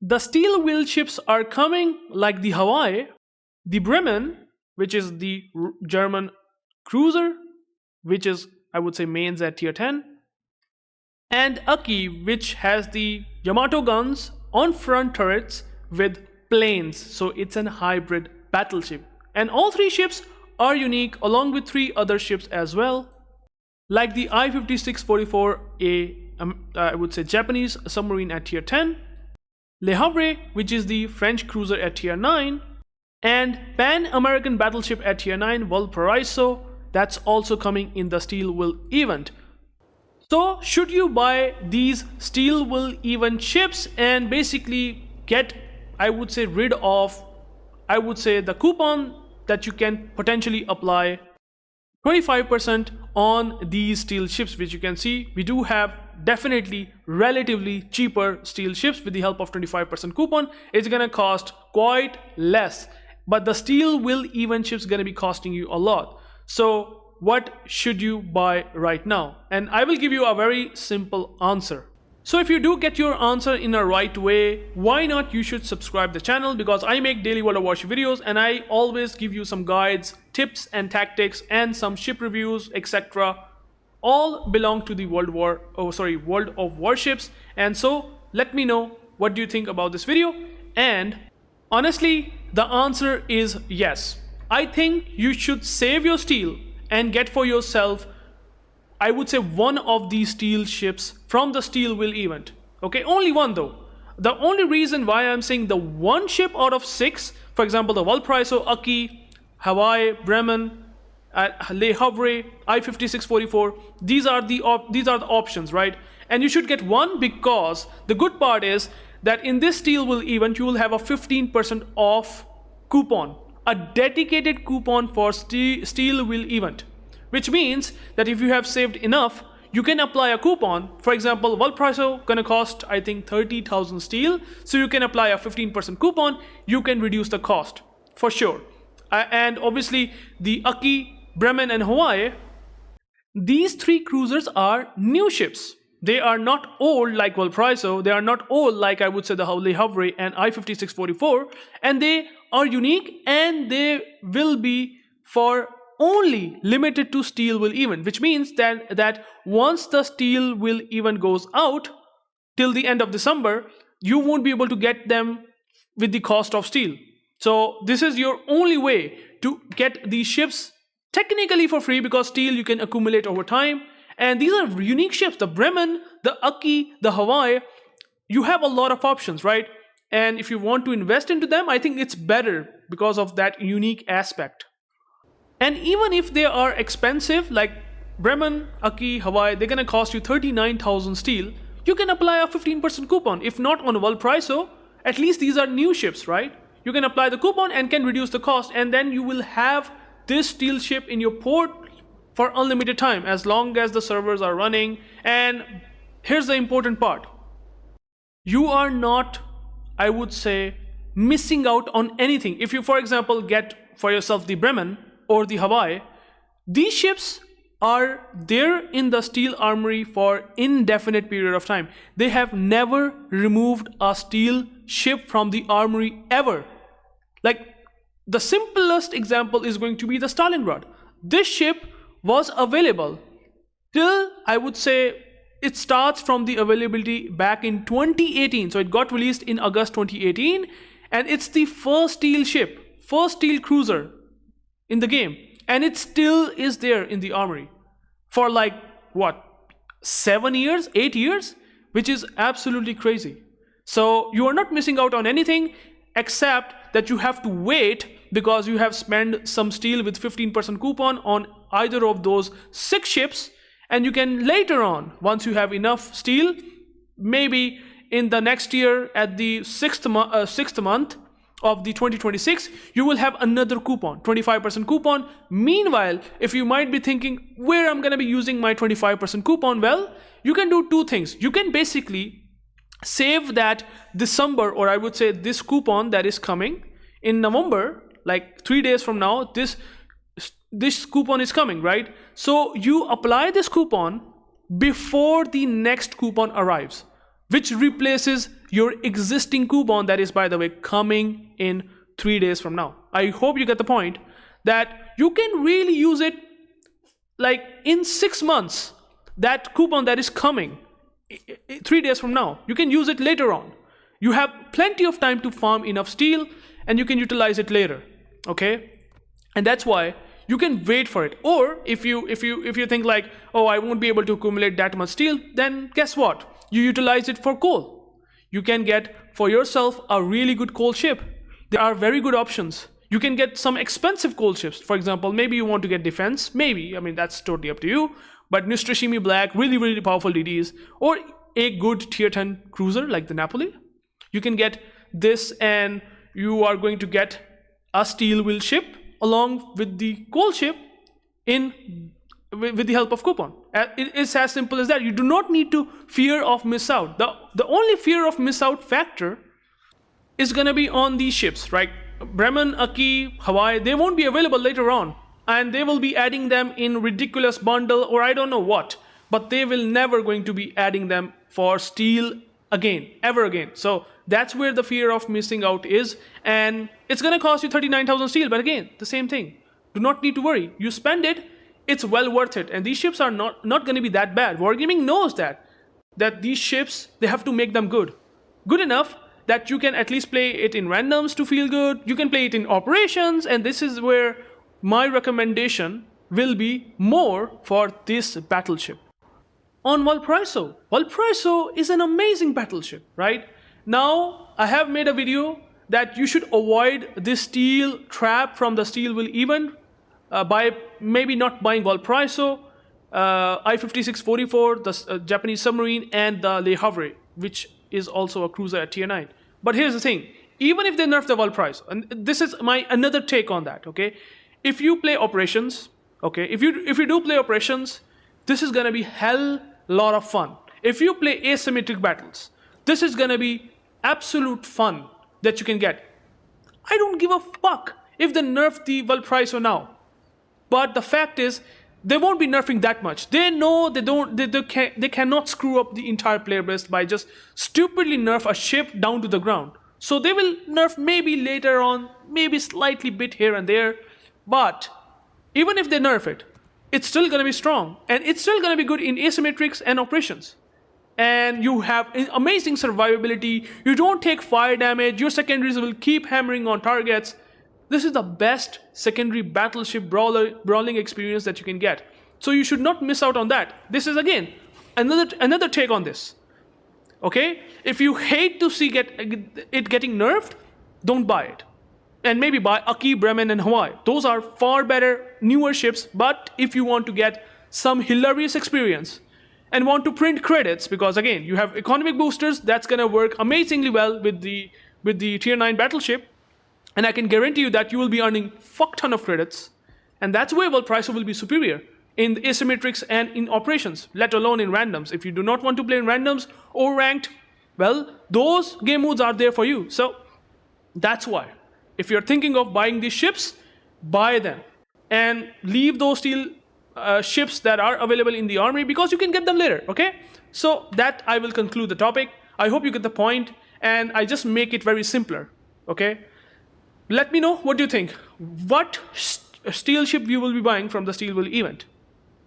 The steel wheel ships are coming like the Hawaii, the Bremen, which is the German cruiser, which is, I would say, mains at tier 10, and Aki, which has the Yamato guns on front turrets with planes, so it's an hybrid battleship. And all three ships are unique along with three other ships as well, like the I-5644A, I would say Japanese submarine at tier 10, Le Havre, which is the French cruiser at tier 9, and Pan-American battleship at tier 9, Valparaiso, that's also coming in the steel will event. So should you buy these steel will event ships and basically get, I would say, rid of, I would say, the coupon that you can potentially apply 25% on these steel ships, which you can see we do have definitely relatively cheaper steel ships with the help of 25% coupon. It's gonna cost quite less, but the steel will event ships gonna be costing you a lot. So what should you buy right now? And I will give you a very simple answer. So if you do get your answer in a right way, why not you should subscribe the channel, because I make daily World of Warship videos and I always give you some guides, tips and tactics and some ship reviews, etc. All belong to the World of Warships. And so let me know what do you think about this video. And honestly, the answer is yes. I think you should save your steel and get for yourself, I would say, one of these steel ships from the steel will event. Okay, only one though. The only reason why I'm saying the one ship out of 6, for example, the Valparaiso, Aki, Hawaii, Bremen, Le Havre, I-5644, these are the options, right? And you should get one, because the good part is that in this steel will event you will have a 15% off coupon, a dedicated coupon for steel will event, which means that if you have saved enough, you can apply a coupon. For example, Valparaiso gonna cost, I think, 30,000 steel, so you can apply a 15% coupon. You can reduce the cost for sure. And obviously the Aki, Bremen and Hawaii, these three cruisers are new ships. They are not old like Valparaiso, they are not old like, I would say, the Le Havre and I-5644, and they are unique, and they will be for only limited to steel will event, which means that once the steel will event goes out till the end of December, you won't be able to get them with the cost of steel. So this is your only way to get these ships technically for free, because steel you can accumulate over time. And these are unique ships, the Bremen, the Aki, the Hawaii. You have a lot of options, right? And if you want to invest into them, I think it's better because of that unique aspect. And even if they are expensive, like Bremen, Aki, Hawaii, they're gonna cost you 39,000 steel, you can apply a 15% coupon. If not on Valparaiso, at least these are new ships, right? You can apply the coupon and can reduce the cost, and then you will have this steel ship in your port for unlimited time, as long as the servers are running. And here's the important part. You are not, I would say, missing out on anything. If you, for example, get for yourself the Bremen or the Hawaii, these ships are there in the steel armory for indefinite period of time. They have never removed a steel ship from the armory ever. Like, the simplest example is going to be the Stalingrad. This ship was available till, I would say, it starts from the availability back in 2018. So it got released in August 2018, and it's the first steel ship, first steel cruiser in the game, and it still is there in the armory for like what, 7 years, 8 years, which is absolutely crazy. So you are not missing out on anything, except that you have to wait, because you have spent some steel with 15% coupon on either of those 6 ships, and you can later on, once you have enough steel, maybe in the next year at the 6th month of the 2026, you will have another coupon, 25% coupon. Meanwhile, if you might be thinking where I'm gonna be using my 25% coupon, well, you can do 2 things. You can basically save that December, or I would say this coupon that is coming in November, like 3 days from now, this coupon is coming, right? So you apply this coupon before the next coupon arrives, which replaces your existing coupon that is, by the way, coming in 3 days from now. I hope you get the point that you can really use it like in 6 months. That coupon that is coming 3 days from now, you can use it later on. You have plenty of time to farm enough steel and you can utilize it later. Okay, and that's why you can wait for it. Or if you think like, oh, I won't be able to accumulate that much steel, then guess what, you utilize it for coal. You can get for yourself a really good coal ship. There are very good options. You can get some expensive coal ships. For example, maybe you want to get defense, maybe, I mean, that's totally up to you, but Nustrashimi Black, really powerful DDs, or a good tier 10 cruiser like the Napoli. You can get this and you are going to get a steel wheel ship along with the coal ship with the help of coupon. It's as simple as that. You do not need to fear of miss out. The only fear of miss out factor is going to be on these ships, right? Bremen, Aki, Hawaii, they won't be available later on, and they will be adding them in ridiculous bundle or I don't know what, but they will never going to be adding them for steel again, ever again. So that's where the fear of missing out is, and it's going to cost you 39,000 steel, but again, the same thing. Do not need to worry. You spend it, it's well worth it, and these ships are not going to be that bad. Wargaming knows that these ships, they have to make them good enough that you can at least play it in randoms to feel good. You can play it in operations, and this is where my recommendation will be more for this battleship. On Valparaiso. Valparaiso is an amazing battleship, right? Now, I have made a video that you should avoid this steel trap from the steel wheel event by maybe not buying Valparaiso, I-5644, the Japanese submarine, and the Le Havre, which is also a cruiser at tier 9. But here's the thing, even if they nerf the Valparaiso, and this is my another take on that, okay? If you play operations, okay, if you do play operations, this is gonna be hell lot of fun. If you play asymmetric battles, this is gonna be absolute fun that you can get. I don't give a fuck if they nerf the Valparaiso now. But the fact is, they won't be nerfing that much. They know they cannot screw up the entire player base by just stupidly nerf a ship down to the ground. So they will nerf maybe later on, maybe slightly bit here and there. But even if they nerf it, it's still going to be strong. And it's still going to be good in asymmetrics and operations. And you have amazing survivability. You don't take fire damage. Your secondaries will keep hammering on targets. This is the best secondary battleship brawling experience that you can get. So you should not miss out on that. This is again another take on this. Okay? If you hate to see it getting nerfed, don't buy it. And maybe buy Aki, Bremen, and Hawaii. Those are far better, newer ships. But if you want to get some hilarious experience and want to print credits, because again, you have economic boosters, that's going to work amazingly well with the tier 9 battleship. And I can guarantee you that you will be earning fuck ton of credits. And that's where Valparaiso will be superior in the asymmetrics and in operations, let alone in randoms. If you do not want to play in randoms or ranked, well, those game modes are there for you. So that's why. If you're thinking of buying these ships, buy them. And leave those steel ships that are available in the Armory because you can get them later, okay? So that I will conclude the topic. I hope you get the point, and I just make it very simpler, okay? Let me know what you think. What steel ship you will be buying from the Steel Wheel event,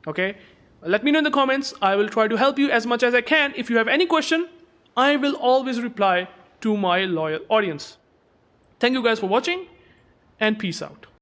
okay? Let me know in the comments. I will try to help you as much as I can. If you have any question, I will always reply to my loyal audience. Thank you guys for watching, and peace out.